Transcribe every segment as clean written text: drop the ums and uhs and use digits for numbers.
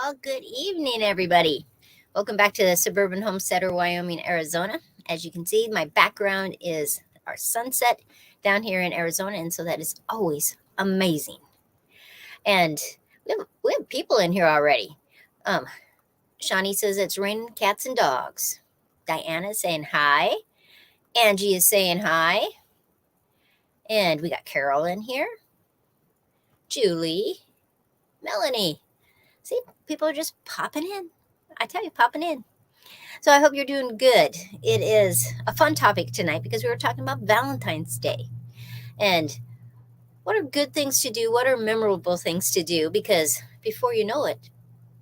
Well, good evening, everybody. Welcome back to the Suburban Homesteader, Wyoming, Arizona. As you can see, my background is our sunset down here in Arizona, and so that is always amazing. And we have people in here already. Shawnee says it's raining cats and dogs. Diana is saying hi. Angie is saying hi. And we got Carol in here. Julie. Melanie. See, people are just popping in. I tell you, popping in. So I hope you're doing good. It is a fun topic tonight because we were talking about Valentine's Day. And what are good things to do? What are memorable things to do? Because before you know it,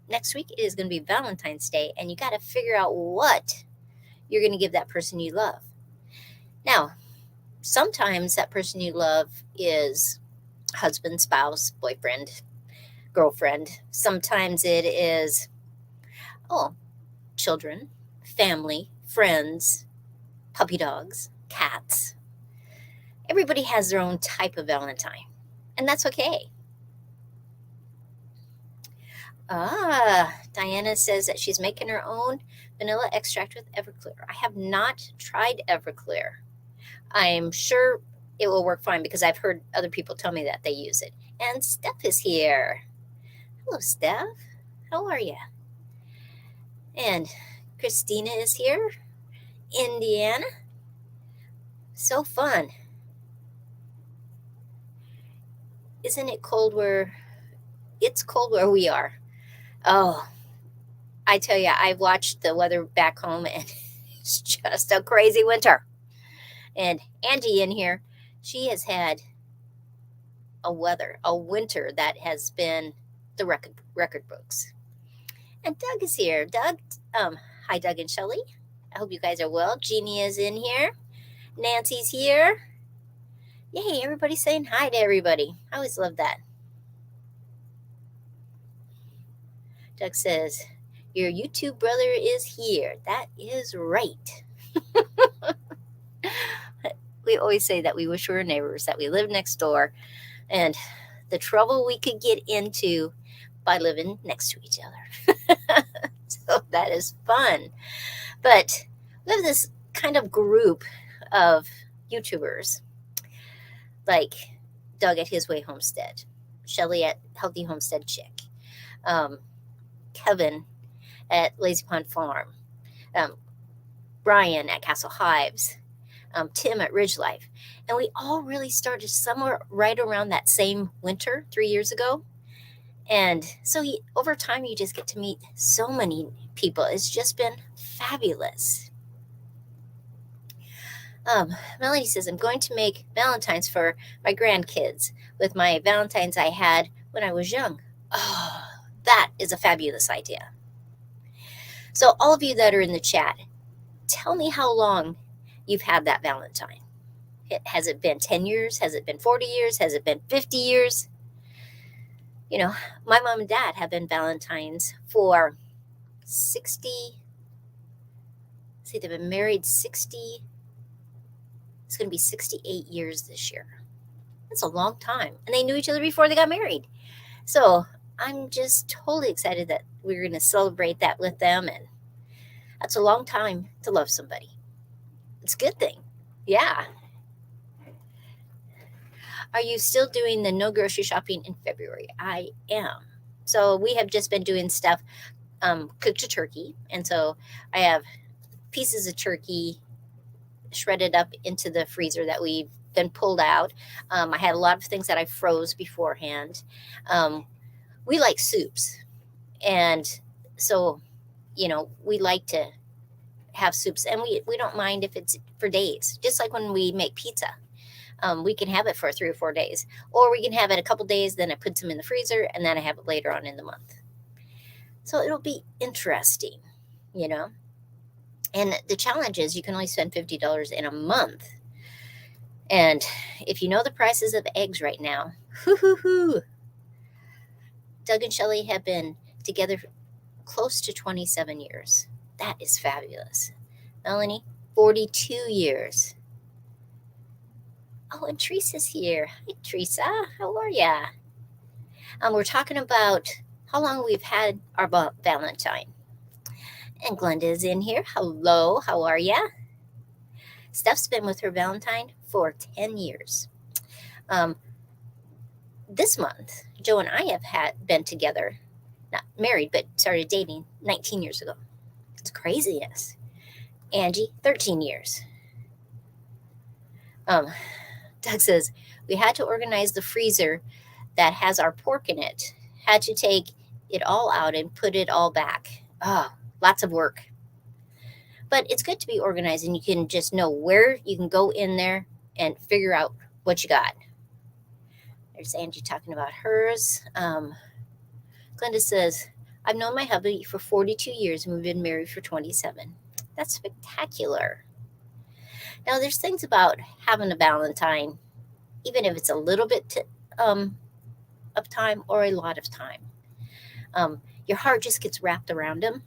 next week is going to be Valentine's Day, and you got to figure out what you're going to give that person you love. Now, sometimes that person you love is husband, spouse, boyfriend, girlfriend. Sometimes it is, children, family, friends, puppy dogs, cats. Everybody has their own type of Valentine, and that's okay. Diana says that she's making her own vanilla extract with Everclear. I have not tried Everclear. I'm sure it will work fine because I've heard other people tell me that they use it. And Steph is here. Hello, Steph. How are you? And Christina is here. Indiana. So fun. Isn't it cold where it's cold where we are? Oh, I tell you, I watched the weather back home and it's just a crazy winter. And Angie in here, she has had a winter that has been the record books. And Doug is here. Doug, hi Doug and Shelley. I hope you guys are well. Jeannie is in here. Nancy's here. Yay, everybody's saying hi to everybody. I always love that. Doug says, your YouTube brother is here. That is right. We always say that we wish we were neighbors, that we live next door, and the trouble we could get into by living next to each other. So that is fun. But we have this kind of group of YouTubers, like Doug at His Way Homestead, Shelley at Healthy Homestead Chick, Kevin at Lazy Pond Farm, Brian at Castle Hives, Tim at Ridge Life. And we all really started somewhere right around that same winter 3 years ago. And so over time, you just get to meet so many people. It's just been fabulous. Melanie says, I'm going to make Valentines for my grandkids with my Valentines I had when I was young. Oh, that is a fabulous idea. So all of you that are in the chat, tell me how long you've had that Valentine. Has it been 10 years? Has it been 40 years? Has it been 50 years? You know, my mom and dad have been Valentines for 60. See, they've been married 60. It's going to be 68 years this year. That's a long time. And they knew each other before they got married. So I'm just totally excited that we're going to celebrate that with them. And that's a long time to love somebody. It's a good thing. Yeah. Are you still doing the no grocery shopping in February? I am. So we have just been doing stuff cooked to turkey. And so I have pieces of turkey shredded up into the freezer that we've been pulled out. I had a lot of things that I froze beforehand. We like soups. And so, we like to have soups. And we don't mind if it's for days. Just like when we make pizza. We can have it for 3 or 4 days. Or we can have it a couple days, then I put some in the freezer, and then I have it later on in the month. So it'll be interesting, And the challenge is you can only spend $50 in a month. And if you know the prices of eggs right now, Doug and Shelley have been together close to 27 years. That is fabulous. Melanie, 42 years. Oh, and Teresa's here. Hi, Teresa. How are ya? We're talking about how long we've had our Valentine. And Glenda is in here. Hello, how are ya? Steph's been with her Valentine for 10 years. Um, this month, Joe and I have been together, not married, but started dating 19 years ago. It's craziness. Angie, 13 years. Doug says, we had to organize the freezer that has our pork in it. Had to take it all out and put it all back. Oh, lots of work. But it's good to be organized, and you can just know where you can go in there and figure out what you got. There's Angie talking about hers. Glenda says, I've known my hubby for 42 years and we've been married for 27. That's spectacular. Now, there's things about having a Valentine, even if it's a little bit of time or a lot of time. Your heart just gets wrapped around him.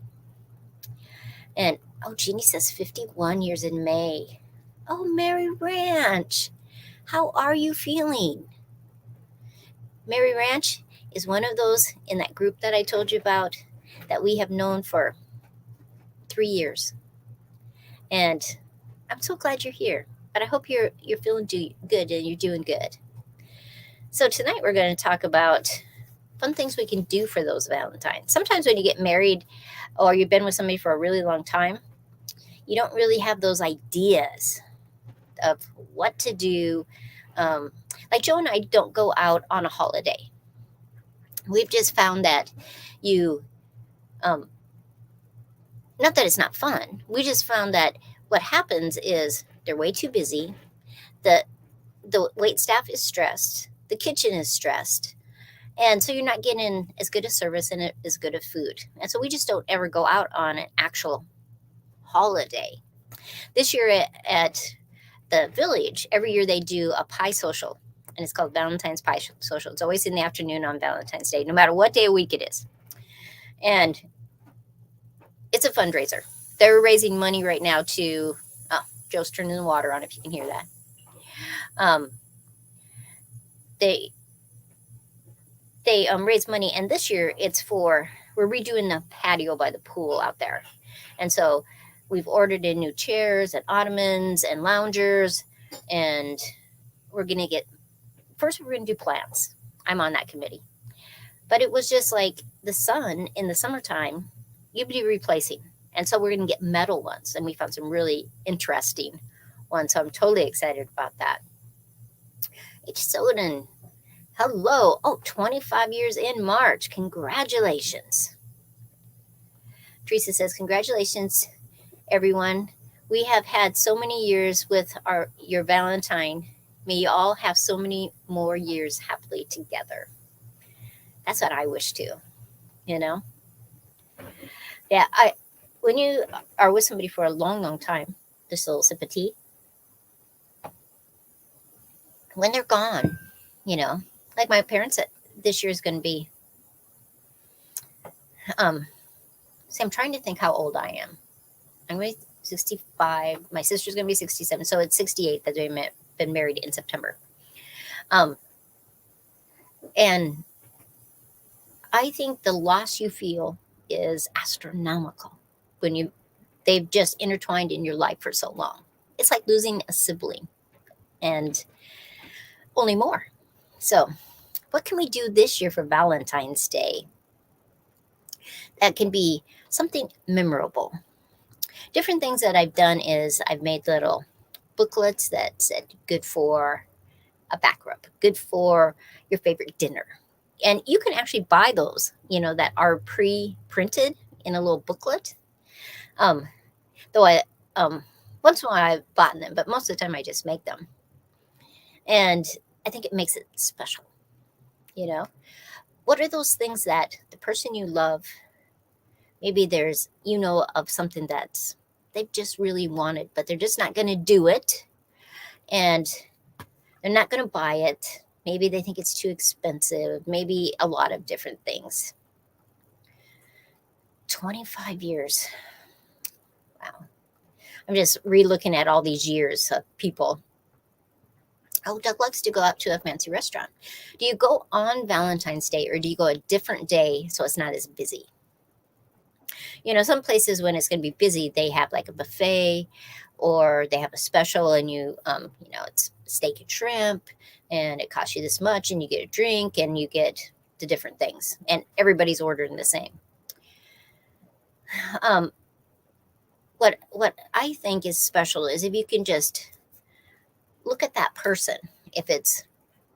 And, oh, Jeannie says 51 years in May. Oh, Mary Ranch, how are you feeling? Mary Ranch is one of those in that group that I told you about that we have known for 3 years. And I'm so glad you're here. But I hope you're feeling good and you're doing good. So tonight we're going to talk about fun things we can do for those Valentines. Sometimes when you get married or you've been with somebody for a really long time, you don't really have those ideas of what to do. Like Joe and I don't go out on a holiday. We've just found that not that it's not fun. We just found that what happens is they're way too busy. The wait staff is stressed. The kitchen is stressed. And so you're not getting as good a service and as good of food. And so we just don't ever go out on an actual holiday. This year at the village, every year they do a pie social, and it's called Valentine's Pie Social. It's always in the afternoon on Valentine's Day, no matter what day of week it is. And it's a fundraiser. They're raising money right now to, Joe's turning the water on if you can hear that. They raise money, and this year we're redoing the patio by the pool out there. And so we've ordered in new chairs and ottomans and loungers, and we're going to do plants. I'm on that committee. But it was just like the sun in the summertime, you'd be replacing. And so we're going to get metal ones, and we found some really interesting ones. So I'm totally excited about that. H. Soden, hello. Oh, 25 years in March. Congratulations. Teresa says, congratulations, everyone. We have had so many years with your Valentine. May you all have so many more years happily together. That's what I wish too, you know? Yeah, when you are with somebody for a long, long time, just a little sip of tea, when they're gone, you know, like my parents said, this year is going to be, see, I'm trying to think how old I am. I'm going to be 65. My sister's going to be 67. So it's 68 that they've been married in September. And I think the loss you feel is astronomical when they've just intertwined in your life for so long. It's like losing a sibling and only more. So what can we do this year for Valentine's Day that can be something memorable? Different things that I've done is I've made little booklets that said good for a back rub, good for your favorite dinner. And you can actually buy those, you know, that are pre-printed in a little booklet. Though I once in a while I've bought them, but most of the time I just make them. And I think it makes it special, you know. What are those things that the person you love, maybe there's, you know, of something that they've just really wanted, but they're just not going to do it. And they're not going to buy it. Maybe they think it's too expensive. Maybe a lot of different things. 25 years. Wow. I'm just re-looking at all these years of people. Oh, Doug likes to go out to a fancy restaurant. Do you go on Valentine's Day or do you go a different day so it's not as busy? You know, some places when it's going to be busy, they have like a buffet or they have a special and you know, it's steak and shrimp and it costs you this much and you get a drink and you get the different things and everybody's ordering the same. Um, what I think is special is if you can just look at that person. If it's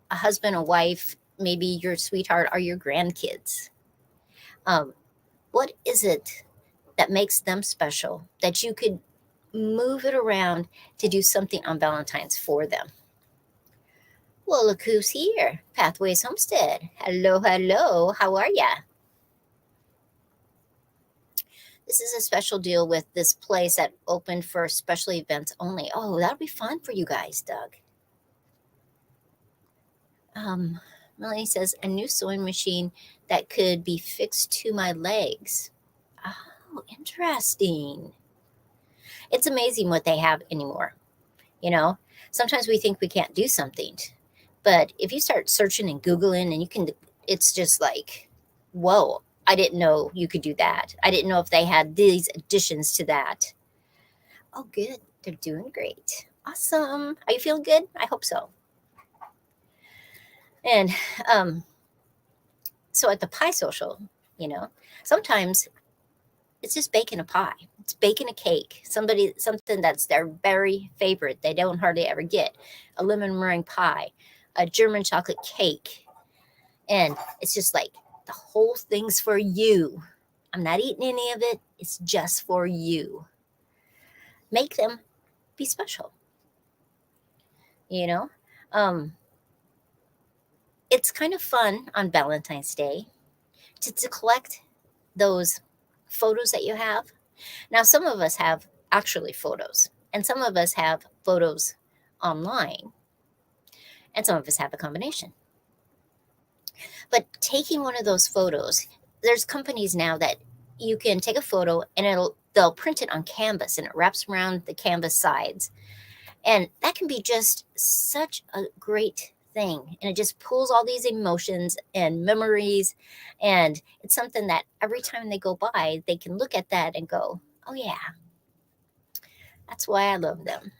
a husband, a wife, maybe your sweetheart or your grandkids. Um, what is it that makes them special that you could move it around to do something on Valentine's for them? Well, look who's here. Pathways Homestead. Hello, hello. How are ya? This is a special deal with this place that opened for special events only. Oh, that'll be fun for you guys, Doug. Melanie says, a new sewing machine that could be fixed to my legs. Oh, interesting. It's amazing what they have anymore. You know, sometimes we think we can't do something, but if you start searching and Googling and you can, it's just like, whoa, I didn't know you could do that. I didn't know if they had these additions to that. Oh, good. They're doing great. Awesome. Are you feeling good? I hope so. And so at the pie social, you know, sometimes it's just baking a pie. It's baking a cake. Something that's their very favorite. They don't hardly ever get a lemon meringue pie, a German chocolate cake. And it's just like the whole thing's for you. I'm not eating any of it. It's just for you. Make them be special. You know, it's kind of fun on Valentine's Day to collect those photos that you have. Now, some of us have actually photos, and some of us have photos online, and some of us have a combination. But taking one of those photos, there's companies now that you can take a photo and they'll print it on canvas and it wraps around the canvas sides. And that can be just such a great thing. And it just pulls all these emotions and memories. And it's something that every time they go by, they can look at that and go, oh, yeah, that's why I love them.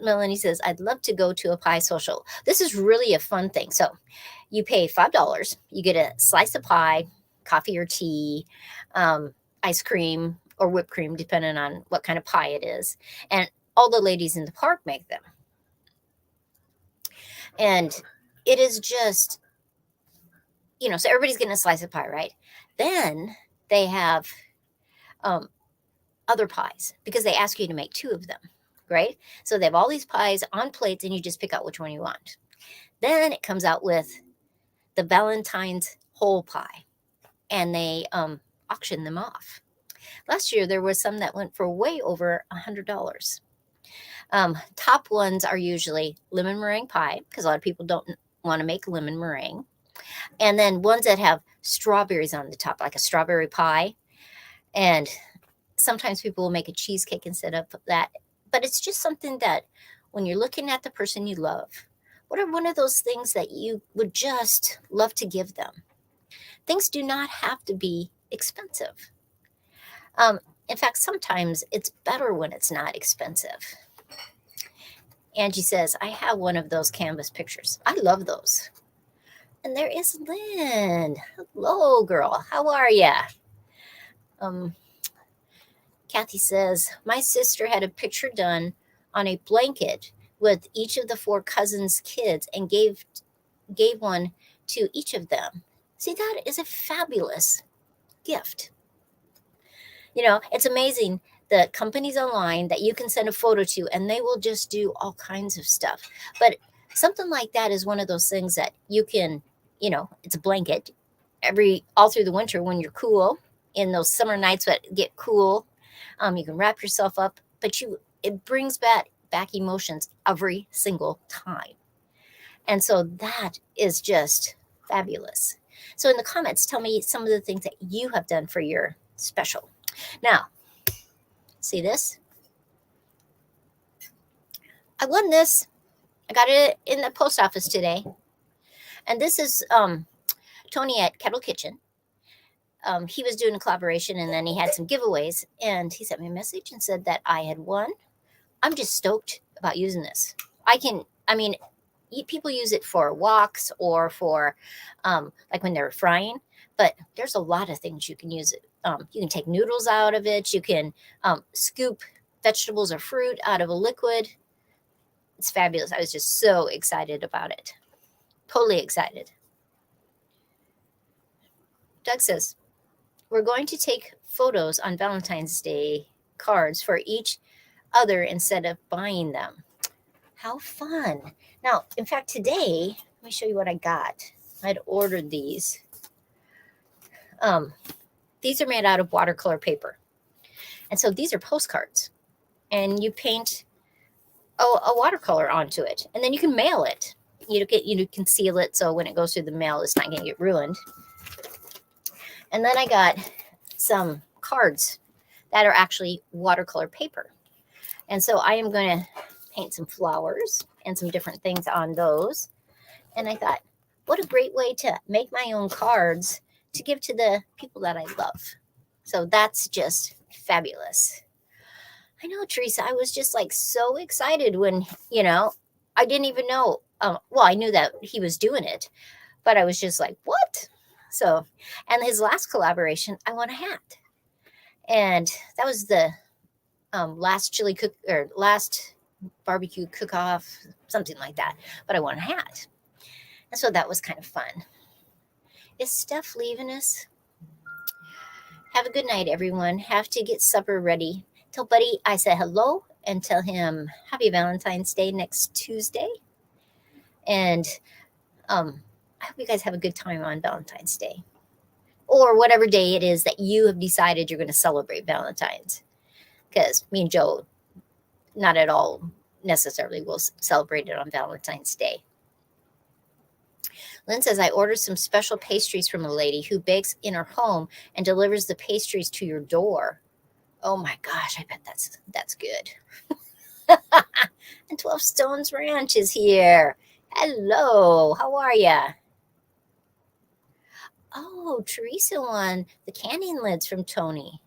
Melanie says, I'd love to go to a pie social. This is really a fun thing. So you pay $5. You get a slice of pie, coffee or tea, ice cream or whipped cream, depending on what kind of pie it is. And all the ladies in the park make them. And it is just, you know, so everybody's getting a slice of pie, right? Then they have other pies because they ask you to make 2 of them, right? So they have all these pies on plates and you just pick out which one you want. Then it comes out with the Valentine's whole pie and they auction them off. Last year, there was some that went for way over $100. Top ones are usually lemon meringue pie because a lot of people don't want to make lemon meringue. And then ones that have strawberries on the top, like a strawberry pie. And sometimes people will make a cheesecake instead of that. But it's just something that when you're looking at the person you love, what are one of those things that you would just love to give them? Things do not have to be expensive. In fact, sometimes it's better when it's not expensive. Angie says, I have one of those canvas pictures. I love those. And there is Lynn. Hello, girl. How are ya? Kathy says, my sister had a picture done on a blanket with each of the 4 cousins' kids and gave one to each of them. See, that is a fabulous gift. You know, it's amazing the companies online that you can send a photo to and they will just do all kinds of stuff. But something like that is one of those things that you can, you know, it's a blanket all through the winter when you're cool, in those summer nights that get cool. You can wrap yourself up, but it brings back emotions every single time. And so that is just fabulous. So in the comments, tell me some of the things that you have done for your special. Now, see this? I won this. I got it in the post office today. And this is Tony at Kettle Kitchen. He was doing a collaboration, and then he had some giveaways, and he sent me a message and said that I had won. I'm just stoked about using this. People use it for walks or for like when they're frying, but there's a lot of things you can use it. You can take noodles out of it. You can scoop vegetables or fruit out of a liquid. It's fabulous. I was just so excited about it. Totally excited. Doug says, we're going to take photos on Valentine's Day cards for each other instead of buying them. How fun. Now, in fact, today, let me show you what I got. I'd ordered these. These are made out of watercolor paper. And so these are postcards. And you paint a watercolor onto it. And then you can mail it. You can seal it so when it goes through the mail, it's not going to get ruined. And then I got some cards that are actually watercolor paper. And so I am going to paint some flowers and some different things on those. And I thought, what a great way to make my own cards to give to the people that I love. So that's just fabulous. I know, Teresa, I was just like so excited when, I didn't even know. I knew that he was doing it, but I was just like, what? So, and his last collaboration, I won a hat. And that was the last barbecue cook-off, something like that. But I won a hat. And so that was kind of fun. Is Steph leaving us? Have a good night, everyone. Have to get supper ready. Tell Buddy I said hello and tell him happy Valentine's Day next Tuesday. And I hope you guys have a good time on Valentine's Day. Or whatever day it is that you have decided you're going to celebrate Valentine's. Because me and Joe, not at all necessarily will celebrate it on Valentine's Day. Lynn says, I ordered some special pastries from a lady who bakes in her home and delivers the pastries to your door. Oh my gosh, I bet that's good. And 12 Stones Ranch is here. Hello, how are ya? Oh, Teresa won the canning lids from Tony.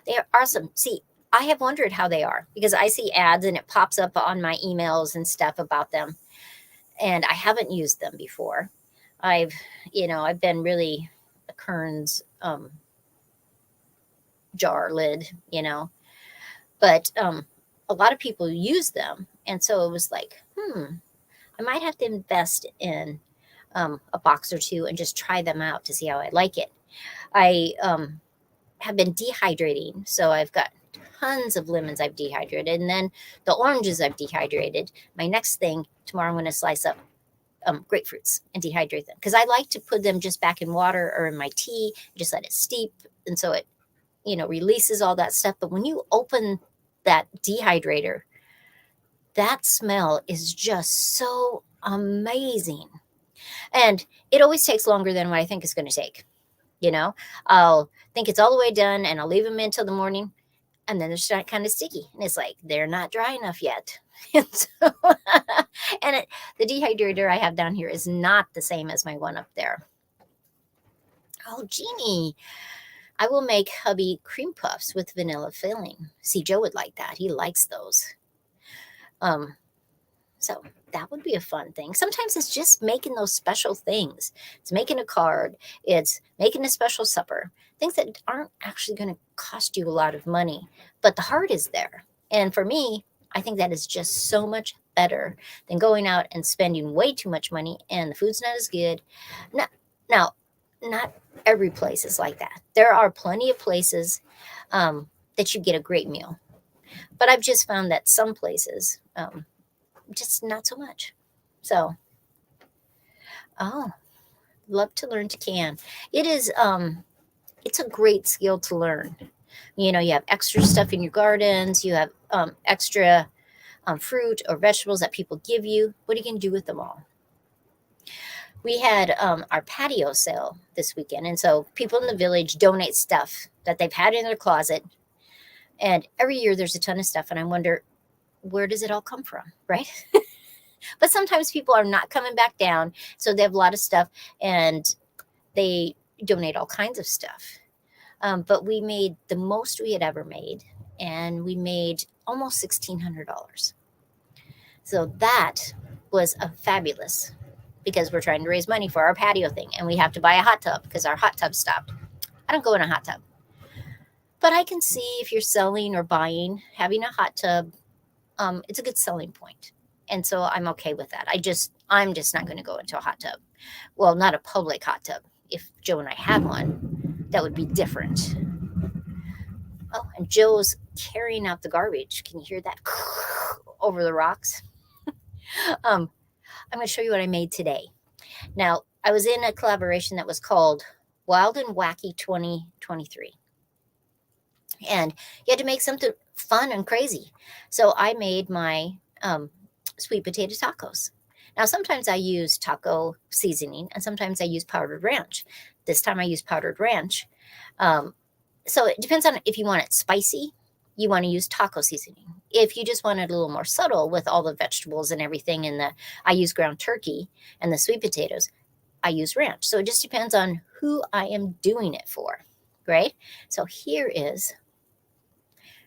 They are awesome. See, I have wondered how they are because I see ads and it pops up on my emails and stuff about them. And I haven't used them before. I've been really a Kern's jar lid, but a lot of people use them. And so it was like, I might have to invest in a box or two and just try them out to see how I like it. I have been dehydrating. So I've got tons of lemons I've dehydrated. And then the oranges I've dehydrated. My next thing, tomorrow I'm going to slice up grapefruits and dehydrate them. Because I like to put them just back in water or in my tea, just let it steep. And so it, releases all that stuff. But when you open that dehydrator, that smell is just so amazing. And it always takes longer than what I think it's going to take. I'll think it's all the way done and I'll leave them in until the morning. And then they're kind of sticky. And it's like, they're not dry enough yet. And the dehydrator I have down here is not the same as my one up there. Oh, Jeannie, I will make hubby cream puffs with vanilla filling. See, Joe would like that. He likes those. So that would be a fun thing. Sometimes it's just making those special things. It's making a card. It's making a special supper. Things that aren't actually going to cost you a lot of money, but the heart is there. And for me, I think that is just so much better than going out and spending way too much money and the food's not as good. Now, not every place is like that. There are plenty of places that you get a great meal. But I've just found that some places, just not so much. So, love to learn to can. It is, it's a great skill to learn. You have extra stuff in your gardens. You have extra fruit or vegetables that people give you. What are you going to do with them all? We had our patio sale this weekend. And so people in the village donate stuff that they've had in their closet. And every year there's a ton of stuff. And I wonder, where does it all come from, right? But sometimes people are not coming back down, so they have a lot of stuff, and they donate all kinds of stuff. But we made the most we had ever made, and we made almost $1,600. So that was a fabulous, because we're trying to raise money for our patio thing, and we have to buy a hot tub because our hot tub stopped. I don't go in a hot tub, but I can see if you're selling or buying, having a hot tub, it's a good selling point. And so I'm okay with that. I'm just not going to go into a hot tub. Well, not a public hot tub. If Joe and I had one, that would be different. Oh, and Joe's carrying out the garbage. Can you hear that over the rocks? I'm going to show you what I made today. Now, I was in a collaboration that was called Wild and Wacky 2023. And you had to make something fun and crazy. So I made my sweet potato tacos. Now, sometimes I use taco seasoning, and sometimes I use powdered ranch. This time I use powdered ranch. So it depends on if you want it spicy, you want to use taco seasoning. If you just want it a little more subtle with all the vegetables and everything, I use ground turkey and the sweet potatoes, I use ranch. So it just depends on who I am doing it for, right? So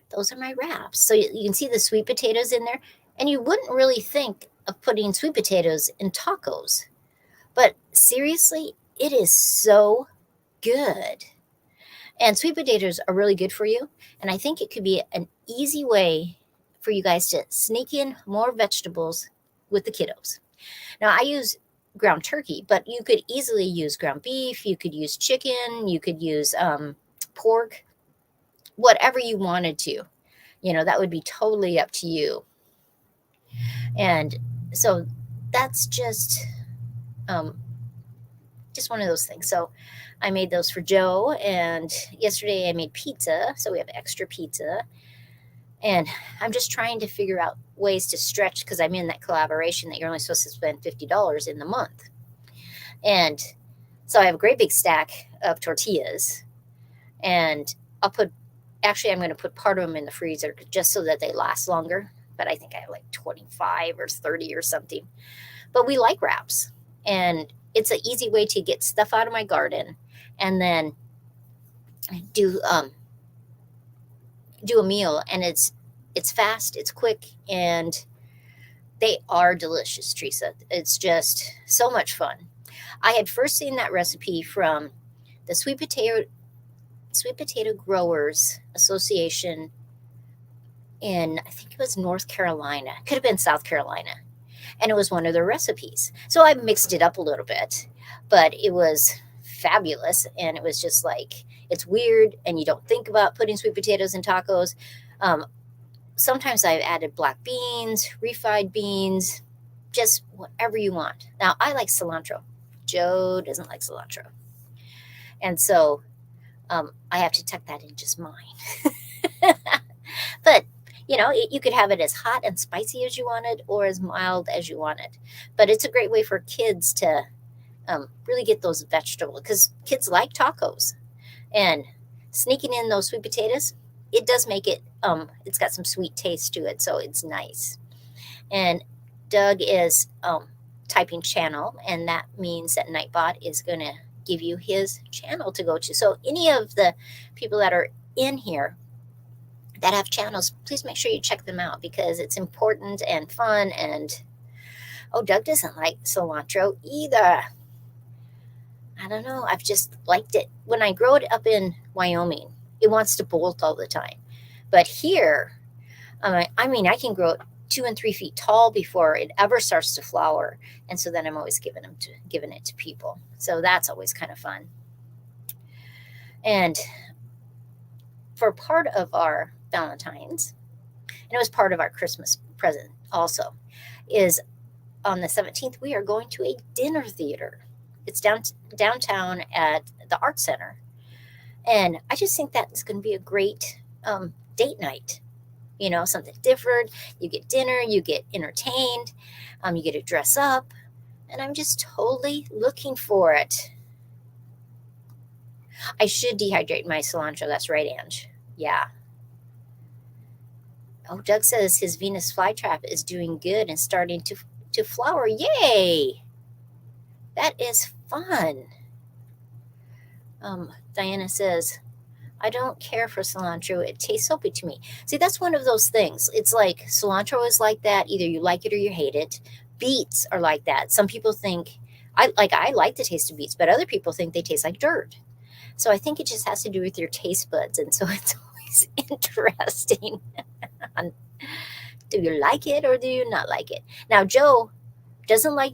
those are my wraps. So you can see the sweet potatoes in there, and you wouldn't really think of putting sweet potatoes in tacos, but seriously, it is so good. And sweet potatoes are really good for you, and I think it could be an easy way for you guys to sneak in more vegetables with the kiddos. Now, I use ground turkey, but you could easily use ground beef, you could use chicken, you could use pork, whatever you wanted to. That would be totally up to you. And so that's just one of those things. So I made those for Joe, and yesterday I made pizza, so we have extra pizza. And I'm just trying to figure out ways to stretch, because I'm in that collaboration that you're only supposed to spend $50 in the month. And so I have a great big stack of tortillas, and I'm going to put part of them in the freezer just so that they last longer. But I think I have like 25 or 30 or something. But we like wraps, and it's an easy way to get stuff out of my garden and then do a meal. And it's fast, it's quick, and they are delicious, Teresa. It's just so much fun. I had first seen that recipe from the Sweet Potato Growers Association in, I think it was North Carolina. Could have been South Carolina. And it was one of their recipes. So I mixed it up a little bit, but it was fabulous. And it was just like, it's weird, and you don't think about putting sweet potatoes in tacos. Sometimes I've added black beans, refried beans, just whatever you want. Now, I like cilantro. Joe doesn't like cilantro. And so I have to tuck that in just mine. But you could have it as hot and spicy as you wanted, or as mild as you wanted. But it's a great way for kids to really get those vegetables, because kids like tacos. And sneaking in those sweet potatoes, it does make it, it's got some sweet taste to it, so it's nice. And Doug is typing channel, and that means that Nightbot is going to give you his channel to go to. So any of the people that are in here that have channels, please make sure you check them out, because it's important and fun. And Doug doesn't like cilantro either. I don't know. I've just liked it. When I grow it up in Wyoming, it wants to bolt all the time. But here, I can grow it 2 and 3 feet tall before it ever starts to flower. And so then I'm always giving it to people. So that's always kind of fun. And for part of our Valentine's, and it was part of our Christmas present also, is on the 17th, we are going to a dinner theater. It's downtown at the Art Center. And I just think that is going to be a great date night. Something different. You get dinner, you get entertained, you get to dress up. And I'm just totally looking for it. I should dehydrate my cilantro. That's right, Ange. Yeah. Oh, Doug says his Venus flytrap is doing good and starting to flower. Yay! That is fun. Diana says, I don't care for cilantro. It tastes soapy to me. See, that's one of those things. It's like cilantro is like that. Either you like it or you hate it. Beets are like that. Some people think, I like the taste of beets, but other people think they taste like dirt. So I think it just has to do with your taste buds. And so it's always interesting. Do you like it or do you not like it? Now, Joe doesn't like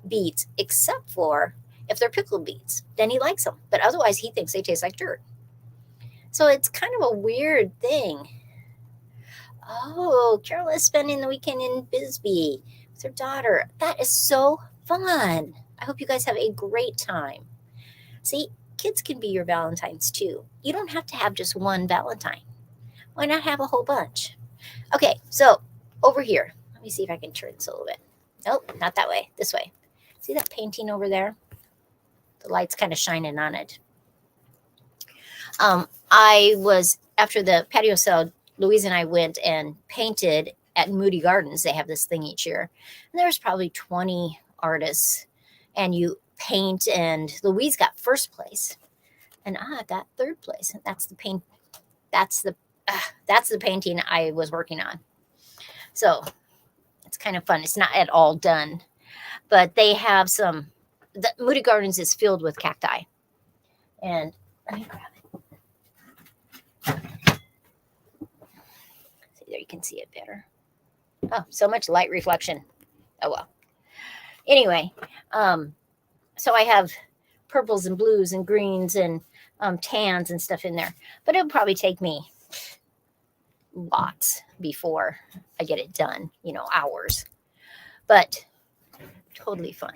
beets except for if they're pickled beets. Then he likes them. But otherwise, he thinks they taste like dirt. So it's kind of a weird thing. Oh, Carol is spending the weekend in Bisbee with her daughter. That is so fun. I hope you guys have a great time. See, kids can be your Valentines too. You don't have to have just one Valentine. Why not have a whole bunch? Okay, so over here, let me see if I can turn this a little bit. Nope, not that way, this way. See that painting over there? The light's kind of shining on it. I was, after the patio sale, Louise and I went and painted at Moody Gardens. They have this thing each year. And there's probably 20 artists. And you paint, and Louise got first place. And I got third place. And that's the paint. That's the painting I was working on. So it's kind of fun. It's not at all done. But they have some, the Moody Gardens is filled with cacti. And let me grab it. See, there you can see it better. Oh, so much light reflection. Oh, well. Anyway, so I have purples and blues and greens and tans and stuff in there. But it'll probably take me lots before I get it done, hours. But totally fun.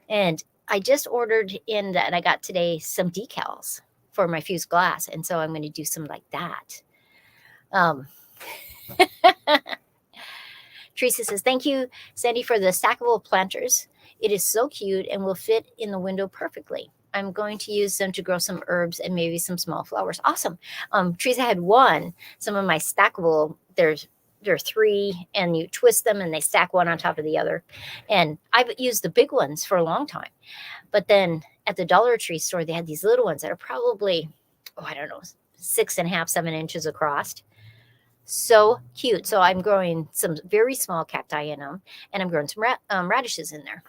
And I just ordered in that I got today some decals for my fused glass. And so I'm going to do some like that. Teresa says, thank you, Sandi, for the stackable planters. It is so cute and will fit in the window perfectly. I'm going to use them to grow some herbs and maybe some small flowers. Awesome. Teresa had some of my stackable, there are 3, and you twist them and they stack one on top of the other. And I've used the big ones for a long time. But then at the Dollar Tree store, they had these little ones that are probably, 6.5, 7 inches across. So cute. So I'm growing some very small cacti in them, and I'm growing some radishes in there.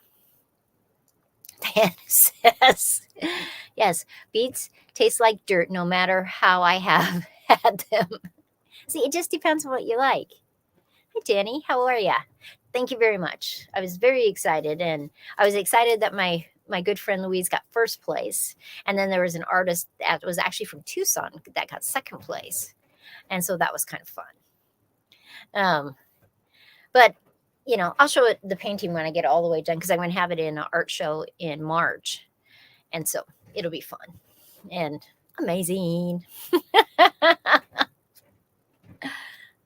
Diana says, yes, beets taste like dirt no matter how I have had them. See, it just depends on what you like. Hi, Danny. How are you? Thank you very much. I was very excited, and I was excited that my good friend Louise got first place. And then there was an artist that was actually from Tucson that got second place. And so that was kind of fun. But, I'll show it the painting when I get all the way done, because I'm going to have it in an art show in March. And so it'll be fun and amazing.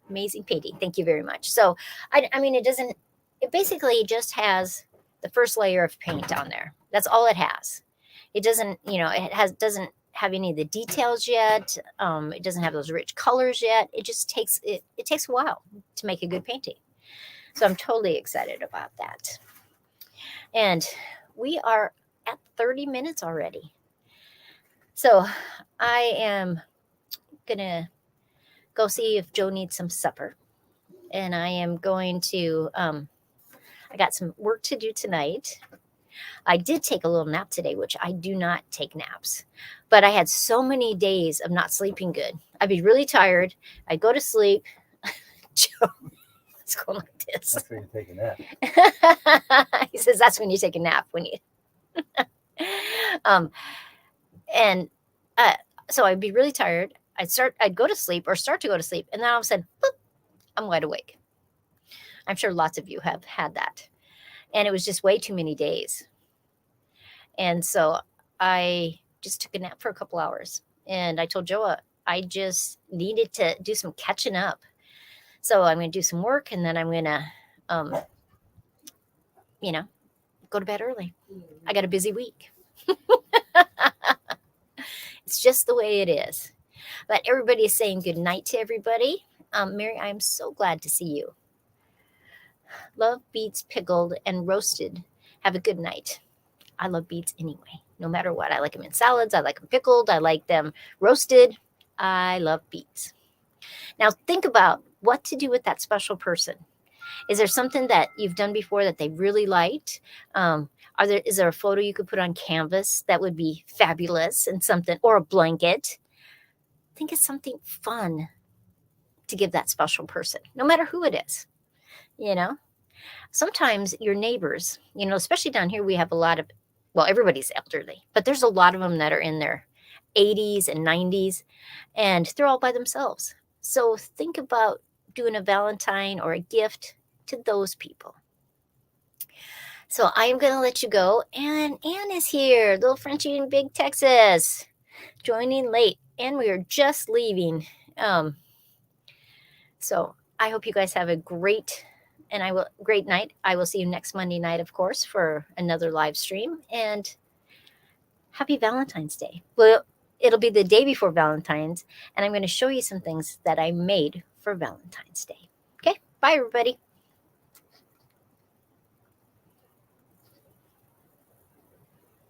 Amazing painting. Thank you very much. So, it basically just has the first layer of paint on there. That's all it has. It doesn't, doesn't have any of the details yet. It doesn't have those rich colors yet. It just takes, it takes a while to make a good painting. So I'm totally excited about that. And we are at 30 minutes already. So I am going to go see if Joe needs some supper. And I am going to, I got some work to do tonight. I did take a little nap today, which I do not take naps. But I had so many days of not sleeping good. I'd be really tired. I'd go to sleep. Joe, it's going like this. That's when you take a nap. He says that's when you take a nap. So I'd be really tired. I'd go to sleep or start to go to sleep. And then all of a sudden, boop, I'm wide awake. I'm sure lots of you have had that. And it was just way too many days. And so I just took a nap for a couple hours. And I told Joe I just needed to do some catching up. So I'm going to do some work, and then I'm going to, go to bed early. I got a busy week. It's just the way it is. But everybody is saying good night to everybody. Mary, I am so glad to see you. Love beets pickled and roasted. Have a good night. I love beets anyway, no matter what. I like them in salads. I like them pickled. I like them roasted. I love beets. Now think about what to do with that special person. Is there something that you've done before that they really liked? Is there a photo you could put on canvas that would be fabulous and something, or a blanket? Think of something fun to give that special person, no matter who it is. You know, sometimes your neighbors, especially down here, we have a lot of, well, everybody's elderly, but there's a lot of them that are in their 80s and 90s, and they're all by themselves. So think about doing a Valentine or a gift to those people. So I am going to let you go. And Ann is here, little Frenchie in Big Texas, joining late. And we are just leaving. So I hope you guys have a great night. I will see you next Monday night, of course, for another live stream. And happy Valentine's Day. Well, it'll be the day before Valentine's, and I'm going to show you some things that I made for Valentine's Day. Okay, bye everybody.